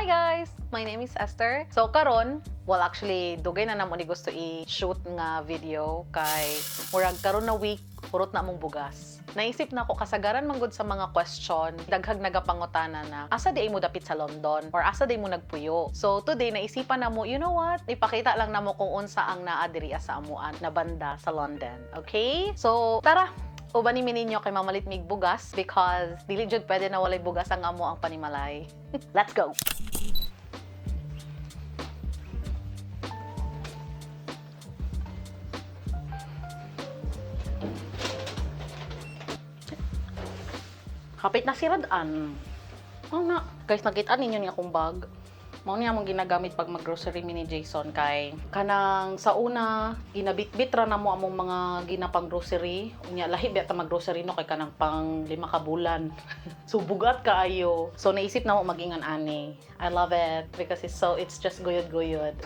guys! My name is Esther. So karon, well actually dugay na namo ni gusto i-shoot nga video kay murag karon na week purot na mong bugas. Naisip na ako kasagaran manggod sa mga question, daghag nagapangutana na asa di mo dapit sa London or asa di mo nagpuyo. So today naisipan na mo, you know what? Ipakita lang namo kung unsa ang naa diri sa amuan na banda sa London. Okay? So tara, ubanin mi ninyo kay mamalit mig bugas because dili jud pwede na walay bugas ang amo ang panimalay. Let's go. Kapit na siradan. Oh na, guys, nakita ninyo niya akong bag. Mao niya mong ginagamit pag mag-grocery mi ni Jason kay kanang sa una ginabit-bit ra namo among mga ginapang grocery. Unya lahi ba ta mag-grocery no kay kanang pang 5 ka bulan. So bugat kaayo. So naisip na mo magingan ani. I love it because it's just guyod-guyod.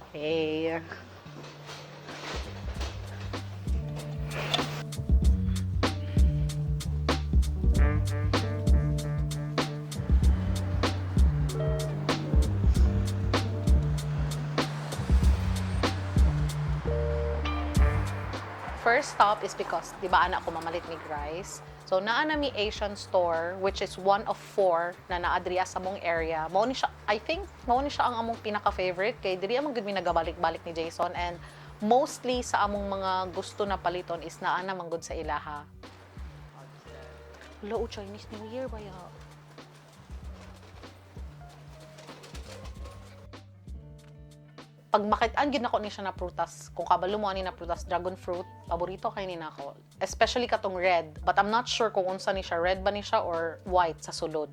Okay. First stop is because, di ba anak ko mamalit mig rice. So, naa na mi Asian store, which is one of 4 na naadriya sa mong area. Mao ni siya, I think, mao ni siya ang among pinaka-favorite. Kay diri among gud mi nagabalik-balik ni Jason. And mostly sa among mga gusto na paliton is naa na manggod sa ilaha. Hello, Chinese New Year ba ya? Pag makitaan gyud nako ni siya na prutas, kung kabalo mo ani na prutas, dragon fruit, paborito kay ni nako. Especially katong red, but I'm not sure kung unsa ni siya, red ba ni siya or white sa sulod.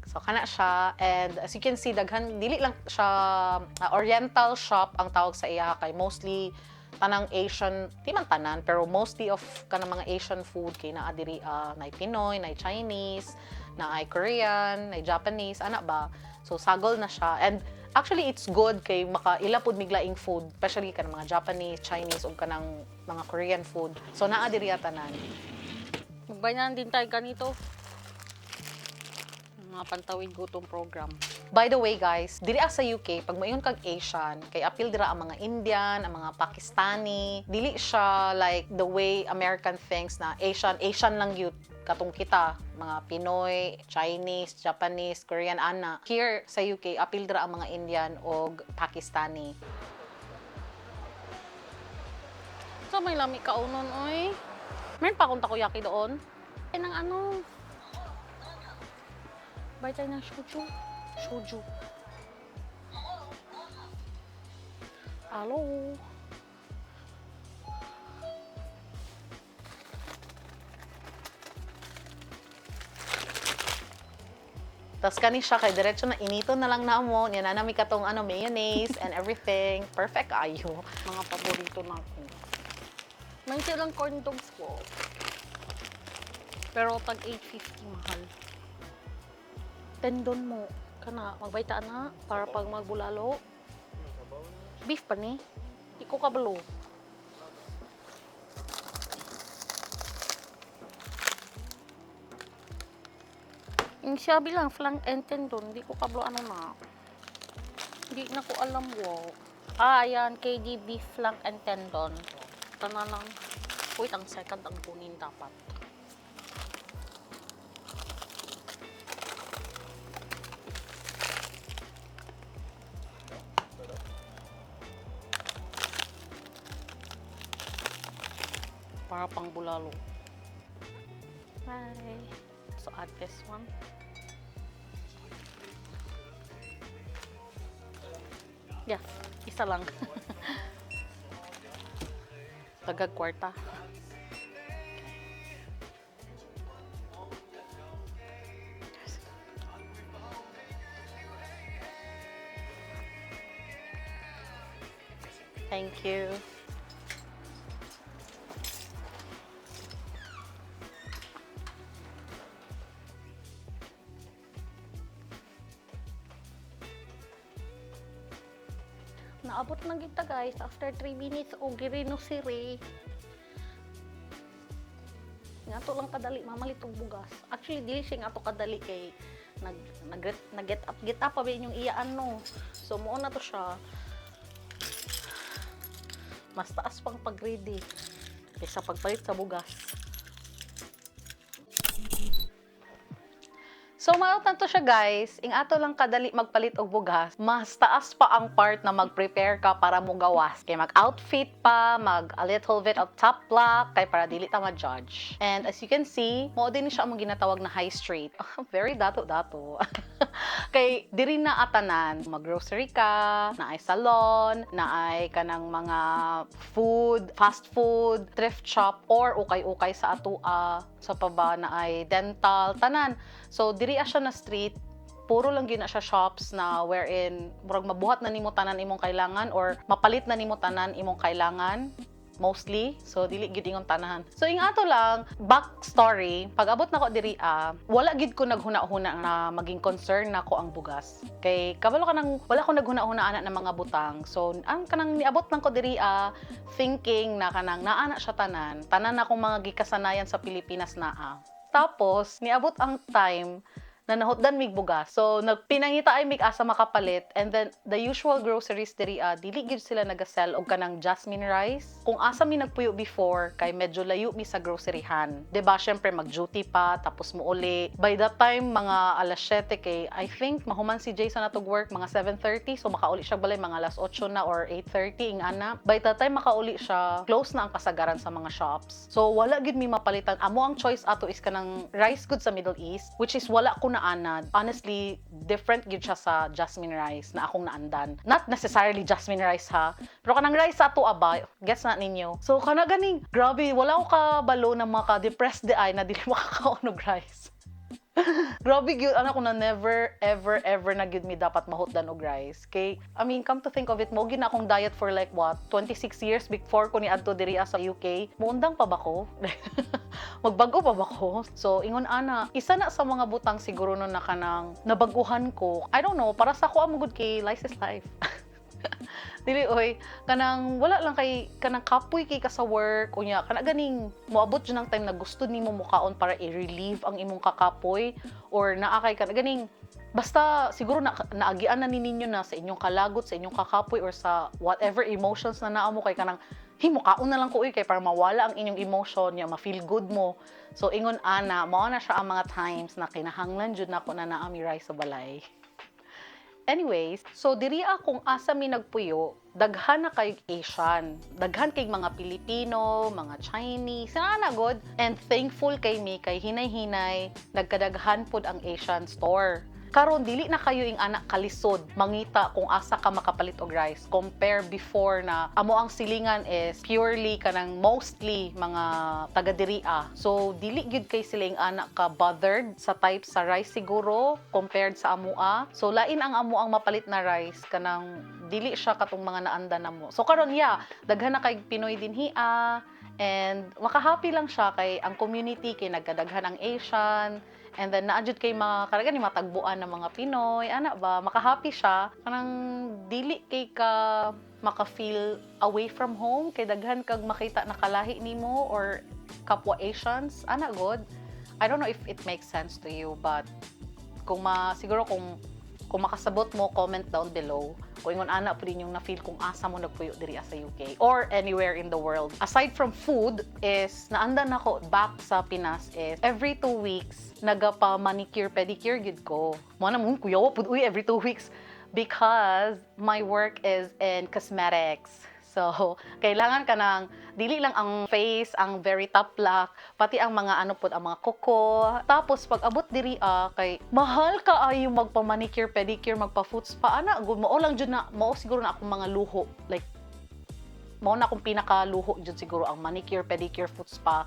So kana siya, and as you can see daghan dili lang siya oriental shop ang tawag sa iya kay mostly tanang Asian, di man tanan pero mostly of kanang mga Asian food kay naa diri na Pinoy, na Chinese, na Korean, na Japanese, ana ba. So sagol na siya, and actually, it's good kay makailapod miglaing food, especially kanang mga Japanese, Chinese, o kanang mga Korean food. So, naa diri tanan. Magbayanan din tayo ganito. Mga pantawid gutom program. By the way, guys, diri sa UK, pag mayon kag Asian, kay appeal dira ang mga Indian, ang mga Pakistani. Dili siya like the way American thinks na Asian lang yun. Katong kita, mga Pinoy, Chinese, Japanese, Korean, ana. Here sa UK, appeal dira ang mga Indian o Pakistani. So, may lami ka unon, oy. Meron pa akong takoyaki doon. Eh, ng ano? Bay tayo ng shoju. Shoju. Hello. Tapos kani siya kay diretso na inito na lang namo, niya na nami katong mayonnaise and everything. Perfect ayo. Mga paborito na ako. May silang corn dogs po. Pero tag 8.50 mahal. Tendon mo. Kana, magbaytaan na para pag magbulalo. Beef pa ni. Iko kabalo. Yung siya bilang flank and tendon, di ko kabalo ano na. Hindi na ko alam wo. Ayan, KD beef flank and tendon. Tana lang. Wait, ang second ang kunin dapat. Para pang bulalo. Bye. So add this one. Yeah, isa lang. Tagag kwarta. Thank you. Naabot na kita guys after 3 minutes o girino siri. Nga to lang kadali mamalit og bugas. Actually dili siya nga to kadali kay Nag-get up pa ba yung iyaan no. So mo na to siya. Mas taas pang pag-ready kaysa pagpalit sa bugas. So, maotan to siya guys, ing ato lang kadali magpalit og bugas, mas taas pa ang part na mag-prepare ka para mo gawas. Kay mag-outfit pa, mag a little bit of top block, kay para dili ta ma-judge. And as you can see, mo din siya among ginatawag na high street. Very dato-dato. Kay diri na atanan, mag-grocery ka, naay salon, naay kanang mga food, fast food, thrift shop, or ukay-ukay sa atua, sa paba naay dental, tanan. So, diri siya na street, puro lang gina siya shops na wherein murag mabuhat na nimo tanan imong kailangan or mapalit na nimo tanan imong kailangan mostly. So, dili gid ingon tanan. So, ing ato lang, backstory, pag abot na ko diri, wala gid ko naghuna-huna na maging concern na ko ang bugas. Kay, kabalo ka nang, wala ko naghuna-huna anak ng mga butang. So, ang kanang niabot lang ko diri, thinking na kanang naana siya tanan akong mga gikasanayan sa Pilipinas naa. Tapos, niabot ang time na nahutdan mig bugas. So, nagpinangita ay mig asa makapalit. And then, the usual groceries diri, dili gid sila nagasell og kanang jasmine rice. Kung asa mi nagpuyo before, kay medyo layo mi sa groceryhan. Diba, syempre, mag-duty pa, tapos mo uli. By that time, mga alas 7, kay, I think, mahuman si Jason na work, mga 7:30. So, makauli siya balay, mga alas 8 na or 8:30, ing ana. By that time, makauli siya, close na ang kasagaran sa mga shops. So, wala gid mi mapalitan. Amo ang choice ato is kanang rice good sa Middle East, which is wala ko na anad. Honestly, different gid siya sa jasmine rice na akong naandan. Not necessarily jasmine rice ha, pero kanang rice sa ato aba, guess na ninyo. So kana ganing, grabe, wala ko kabalo na maka-depressed di ay na dili makakaonog rice. Grabe gyud ana ko na never ever na gyud mi dapat mahutdan og rice. Kay I mean, come to think of it, mo gyud na akong diet for like what 26 years before ko ni adto diri sa UK. Muundang pa ba ko? Magbago pa ba ko? So ingon ana, isa na sa mga butang siguro no na kanang nabaguhan ko. I don't know, para sa ako amo gud kay life is life. Dili oy, kanang wala lang kay kanang kapoy kay ka sa work unya kana ganing moabot jud ng time na gusto nimo mukaon para i-relieve ang imong kakapoy or naa kay kana ganing basta siguro naagian na ninyo na sa inyong kalagot, sa inyong kakapoy or sa whatever emotions na naa mo kay kanang mukaon na lang ko kay para mawala ang inyong emotion ya ma-feel good mo. So ingon ana, mao na siya ang mga times na kinahanglan jud nako na naa mi rice sa balay. Anyways, so diri akong asa mi nagpuyo, daghan na kay Asian, daghan kay mga Pilipino, mga Chinese, na good. And thankful kay mi kay hinay-hinay nagkadaghan pod ang Asian store. Karon dili na kayo ing anak kalisod mangita kung asa ka makapalit og rice compare before na amo ang silingan is purely kanang mostly mga taga-diria. So dili gyud kay sila ing anak ka bothered sa type sa rice siguro compared sa amoa. So lain ang amo ang mapalit na rice kanang dili siya katong mga naanda namo. So karon daghan na kay Pinoy dinhi and maka-happy lang siya kay ang community kay nagkadaghan ang Asian. And then naadjud kay mga karagan ni matagbuan ng mga Pinoy, ana ba, maka-happy siya. Kanang dili kay ka maka-feel away from home kay daghan kag makita na kalahi nimo or kapwa Asians, ana god. I don't know if it makes sense to you, but siguro kung makasabot mo, comment down below. Kung ingon ana po din yung na-feel kung asa mo nagpuyo diri sa UK or anywhere in the world. Aside from food, is naandan ako back sa Pinas is every 2 weeks, nagapa manicure, pedicure gid ko. Mo na mo, kuya, pud every 2 weeks because my work is in cosmetics. So, kailangan ka ng, dili lang ang face, ang very top lock, pati ang mga ang mga kuko. Tapos, pag abot diri kay mahal ka ay yung magpa-manicure, pedicure, magpa-foot spa. Mao lang dyan na, mao siguro na akong mga luho. Like, mao na akong pinaka-luho dyan siguro ang manicure, pedicure, foot spa.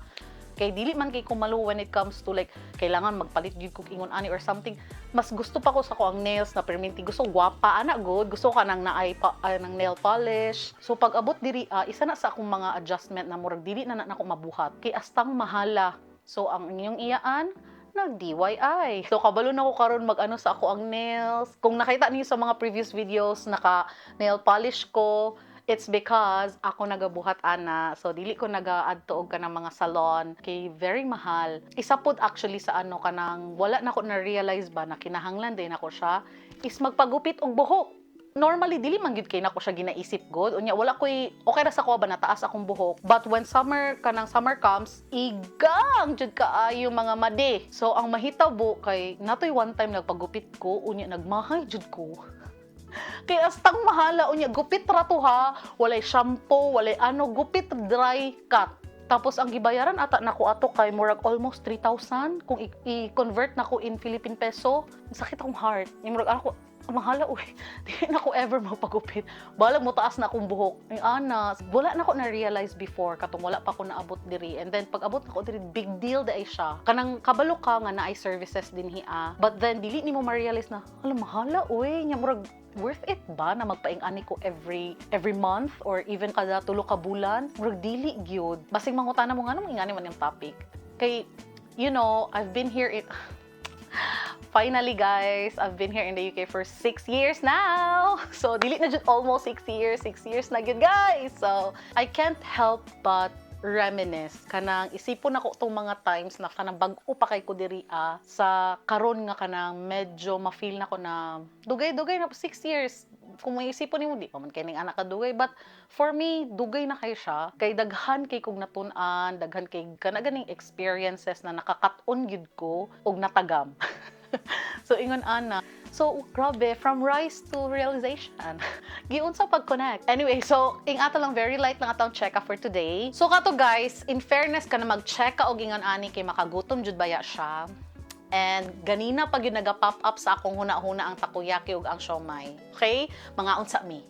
Kay dili man kay kumalo when it comes to like kailangan magpalit gyud kog ingon ani or something. Mas gusto pa ko sa ko ang nails na perminti. Gusto gwapa ana good. Gusto ka nang naay ng nail polish. So pag abot diri isa na sa akong mga adjustment na murag dili na nako mabuhat. Kay astang mahala. So ang inyong iyaan nag-DIY. So kabalo na ko karon mag-ano sa ako ang nails. Kung nakita niyo sa mga previous videos naka nail polish ko. It's because ako nagabuhat ana, so dili ko nagaadto og kanang mga salon kay very mahal. Isa pod actually sa ano kanang wala na ko na realize ba na kinahanglan din ako siya is magpagupit og buhok. Normally dili man gyud kay nako siya ginaisip god unya wala koy okay ra sa ko ba nataas akong buhok, but when summer comes igang jud kaayo mga made. So ang mahitabo kay natoy one time nagpagupit ko unya nagmahay jud ko. Kay astang mahala unya gupit ra to ha, walay shampoo, walay ano, gupit dry cut. Tapos ang gibayaran ata nako ato kay murag almost 3,000 kung i-convert nako in Philippine peso. Sakit akong heart. Yung murag ako mahala uy. Di na ko ever magpagupit. Balag mo taas na akong buhok. Ay ana, wala na ko na realize before katong wala pa ko naabot diri. And then pag abot nako diri big deal daay siya. Kanang kabalo ka nga naay services din hiya. But then dili nimo ma-realize na hala mahala uy, nya murag worth it ba na magpaing-ani ko every month or even kada tulo ka bulan? Murag dili gyud. Basig mangutana mo nga nang ingani man yung topic. Kay you know, I've been here finally guys, I've been here in the UK for 6 years now. So dili na jud almost 6 years na gyud guys. So I can't help but reminisce kanang isipon ako tong mga times na kanang bag-o pa kay ko diri sa karon nga kanang medyo ma-feel nako na dugay-dugay na 6 years. Kung may isipon nimo di pa man kay ning anak ka dugay, but for me dugay na kay siya kay daghan kay kog natun-an, daghan kay kana ganing experiences na nakakat-on gyud ko og natagam. So ingon ana. So grabe, from rise to realization. Giun sa pag-connect. Anyway, so ing ato lang very light lang atong check-up for today. So kato guys, in fairness ka na mag-check ka og ingon ani kay makagutom jud baya siya. And ganina pag yun naga-pop up sa akong huna-huna ang takoyaki ug ang siomai. Okay? Mga unsa mi.